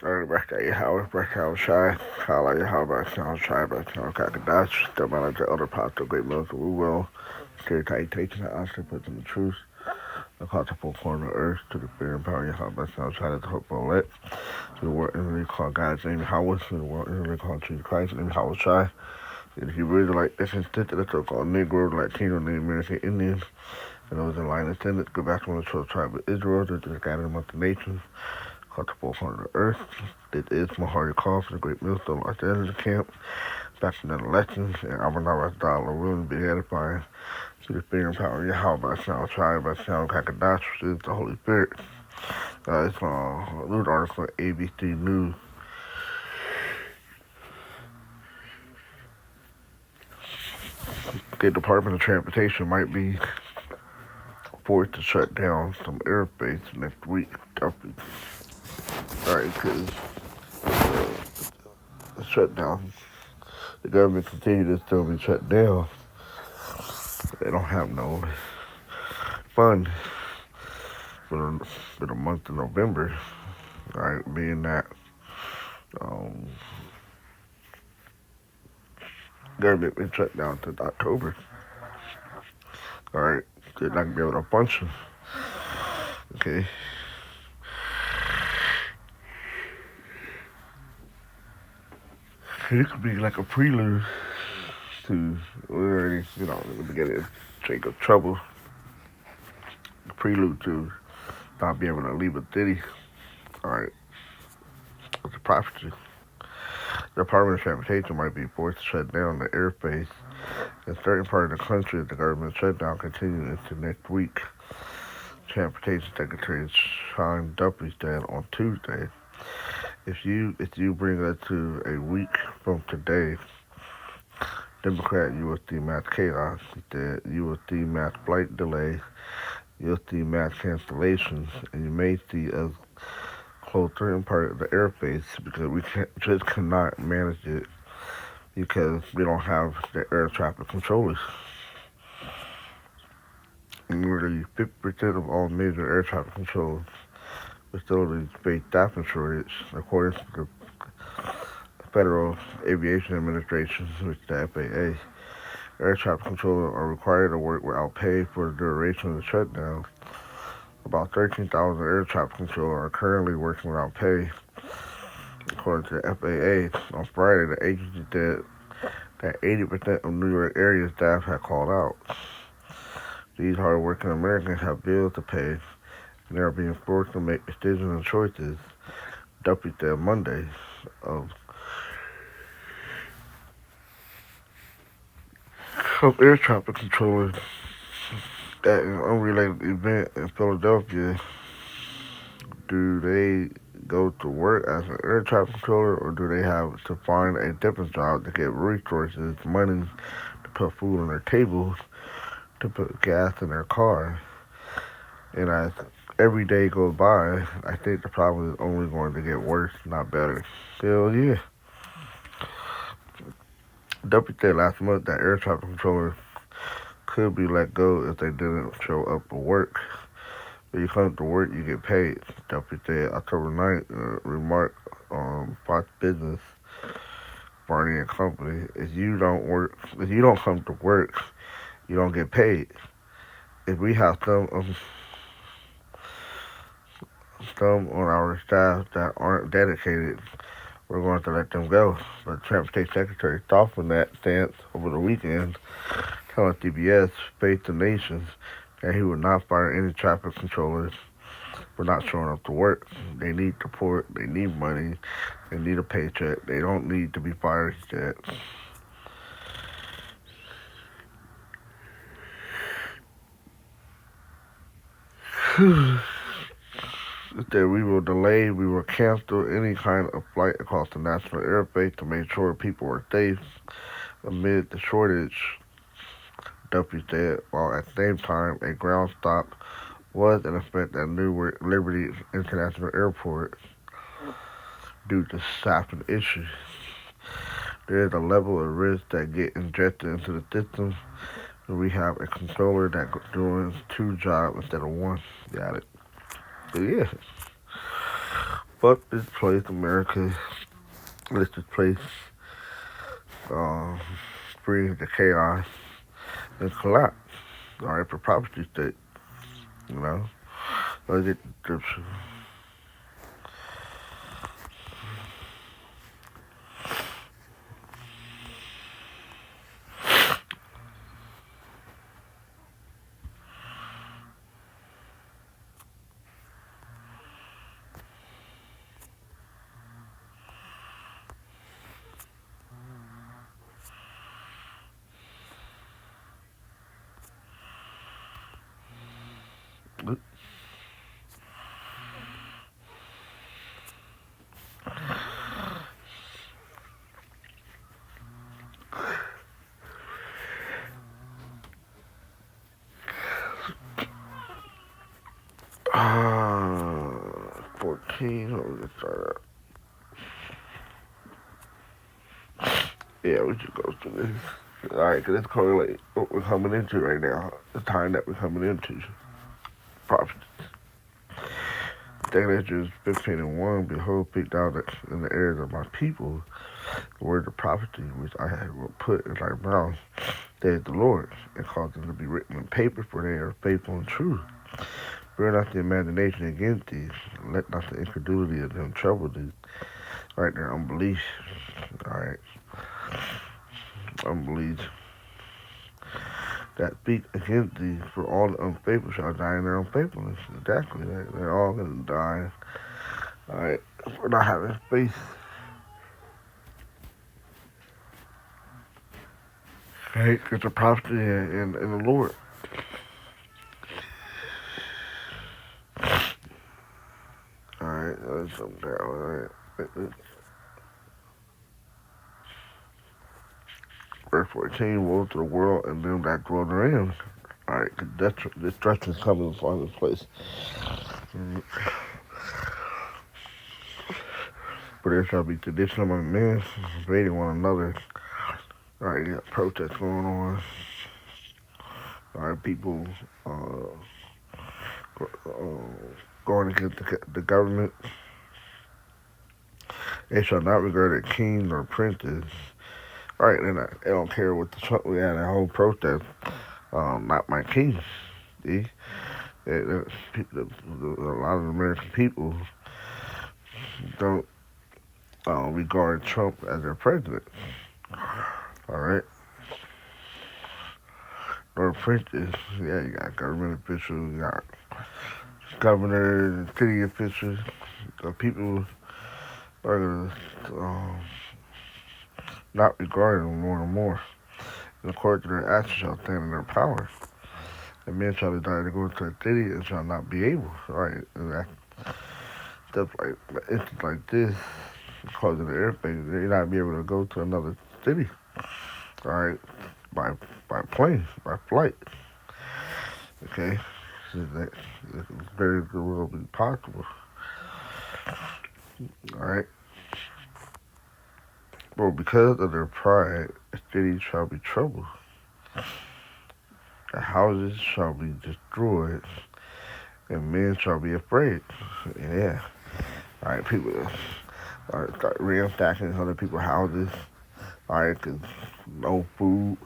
Early birthday, Howard, birthday, I was shy. Highlight your how about sound shy, but sound Kakadash. Still manage the other parts of great meals we will. Stereotyping the answer, put in the truth. The multiple corner of earth to the fear and power, your how about sound shy, to hope for let. To the world instantly called God's name, Howard. To the world instantly called Jesus Christ, name Howard Shy. If you really like this instant, it's called Negro, Latino, Native American Indian. And those in line attendants, go back to the 12 tribe of Israel, to the gathering among the nations. Caught the forefront of the earth. This is Mahari Call for the Great Millstone Los Angeles camp. Back in the elections, and Amanara Dollar will be edifying to the fear and power of Yahweh by sound tribe by sound Kakadash, which is the Holy Spirit. It's a news article from ABC News. The Department of Transportation might be forced to shut down some airspace next week. Definitely. Alright, because the shutdown, the government continues to still be shut down. They don't have no fund for the month of November, right? Being that um, government been shut down to October, all right? They're not gonna be able to function, okay? It could be like a prelude to already, the beginning of Jacob trouble. The prelude to not being able to leave a city, all right? It's a prophecy. The Department of Transportation might be forced to shut down the airspace in certain parts of the country if the government shutdown continues into next week. Transportation Secretary Sean Duffy said on Tuesday, if you bring us to a week from today, Democrat, you will see mass chaos. He said, you will see mass flight delay, you'll see mass cancellations, and you may see us close certain part of the airspace because we just cannot manage it because we don't have the air traffic controllers. Nearly 50% of all major air traffic control facilities face staffing shortage, according to the Federal Aviation Administration, which is the FAA. Air traffic controllers are required to work without pay for the duration of the shutdown. About 13,000 air traffic controllers are currently working without pay. According to the FAA, on Friday, the agency said that 80% of New York area staff had called out. These hardworking Americans have bills to pay, and they are being forced to make decisions and choices, Duffy said Monday. Some air traffic controllers at an unrelated event in Philadelphia, do they go to work as an air traffic controller or do they have to find a different job to get resources, money to put food on their tables, to put gas in their car? And as every day goes by, I think the problem is only going to get worse, not better. Hell yeah. Duffy said last month that air traffic controllers could be let go if they didn't show up for work. When you come to work, you get paid. Duffy said October 9th, remark on Fox Business, Barney and Company. If you don't come to work, you don't get paid. If we have some on our staff that aren't dedicated, we're going to let them go. The Transportation Secretary softened that stance over the weekend, telling CBS, Face the Nation, that he would not fire any traffic controllers for not showing up to work. They need support, they need money, they need a paycheck. They don't need to be fired, he said. That we will cancel any kind of flight across the national airspace to make sure people are safe amid the shortage, Duffy said, while at the same time a ground stop was in effect at Newark Liberty International Airport due to staffing issues. There is a level of risk that get injected into the system when we have a controller that doing two jobs instead of one. Got it. But yeah. Fuck this place, America. Let this place uh, bring the chaos and collapse. All right, for property state, you know. Let's get the description. 14. Let me just start up. Yeah, we should go through this. Alright, because it's correlate what we're coming into right now. The time that we're coming into. Prophecy. Second Ezra 15 and 1. Behold, picked out in the ears of my people the word of prophecy which I had put in thy mouth, saith the Lord, and caused them to be written in paper, for they are faithful and true. Bear not the imagination against thee, and let not the incredulity of them trouble thee. Right there, unbelief. Alright. Unbelief. That speak against thee, for all the unfaithful shall die in their unfaithfulness. Exactly. They're all going to die. Alright. For not having faith. Right? It's a prophecy in the Lord. Alright. That's something down. Alright. Verse 14, woe to the world and them that dwell therein. Alright, destruction is coming upon this place. For there shall be tradition among men, invading one another. Alright, you got protests going on. Alright, people going against the government. They shall not regard a king or princes. Alright, they don't care what the Trump we had a whole protest. Not my king. See? A lot of American people don't regard Trump as their president. Alright? Or princes. Yeah, you got government officials, you got governors, city officials. People are going to not regard them more and more. And according to their actions shall stand in their power. And men shall desire to go into a city and shall not be able. Right? And stuff like instances like this, causing the airplane, they not be able to go to another city. Alright, by plane, by flight. Okay, so that it's very well be possible. Alright, but because of their pride, the city shall be troubled. The houses shall be destroyed, and men shall be afraid. Yeah. Alright, people start ransacking other people's houses. Alright, because no food.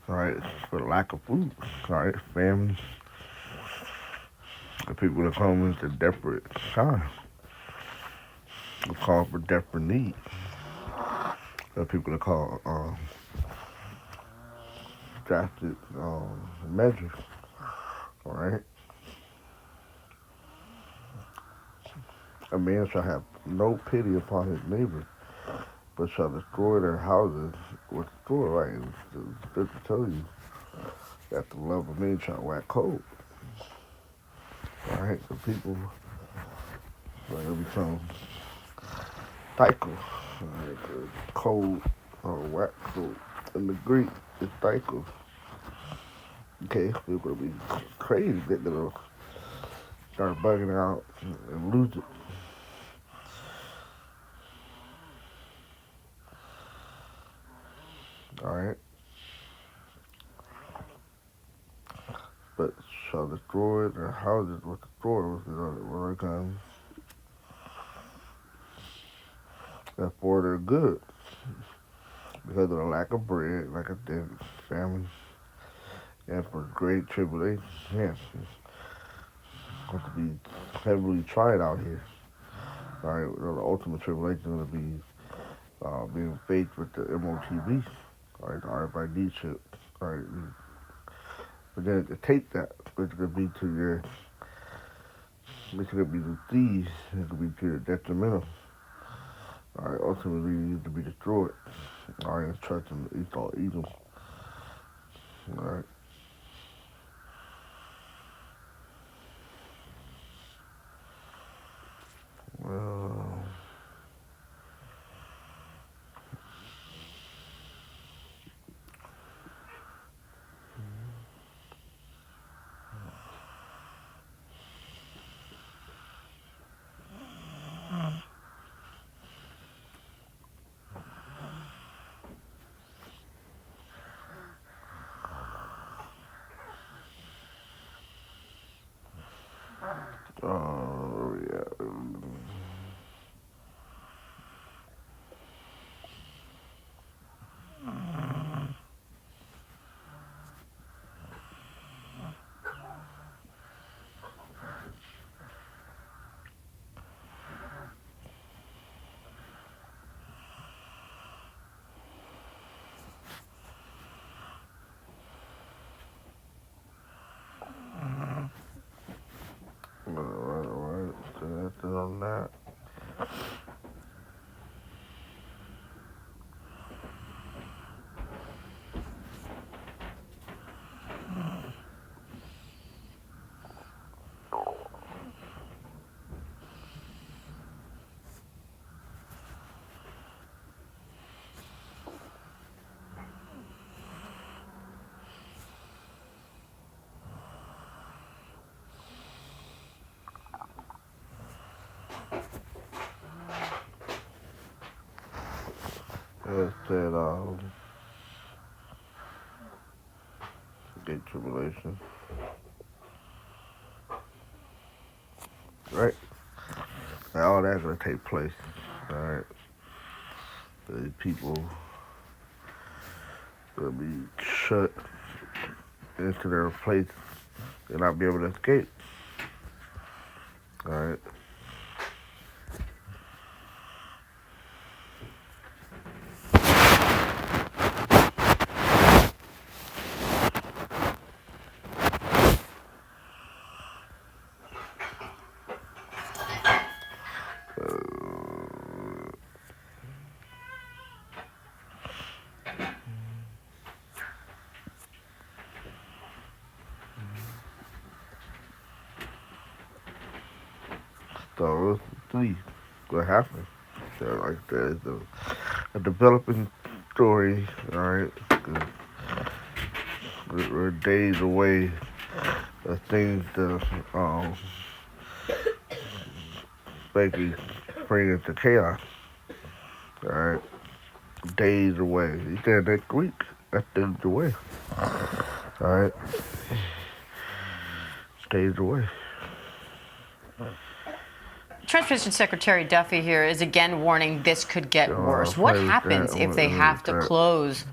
Alright, for the lack of food. Alright, famine. The people that come into desperate time. We call for desperate need. The people that call drastic measures. Alright? A man shall have no pity upon his neighbor, but shall destroy their houses with the sword. Right? It's good to tell you that the love of men shall wax cold. Alright? The people will become cycle. Alright? Cold or wax cold. In the Greek, it's cycle. Okay? People will be crazy. They're going to start bugging out and lose it. Alright? But shall destroy their houses with the sword, which is other word comes. and for their good because of the lack of bread, like I said, famine, and for great tribulation. Yes, it's going to be heavily tried out here. All right, the ultimate tribulation is going to be being faced with the MOTV, all right, the RFID chip. All right, but then to take that, it's going to be to your, it's going to be the thieves, it's going to be to your detrimental. All right, ultimately, you need to be destroyed. All right, trust in Esau, Edom. All right. Well, yeah. All right. That's it on that. It said, Great Tribulation. Right? All that's going to take place. All right. The people will be shut into their place and not be able to escape. All right. So let's see what happens. So like there's a developing story. All right. We're days away of things to basically bring into chaos. All right. Days away. He said next week. That's days away. All right. Days away. Transportation Secretary Duffy here is again warning this could get worse. What happens if they have to close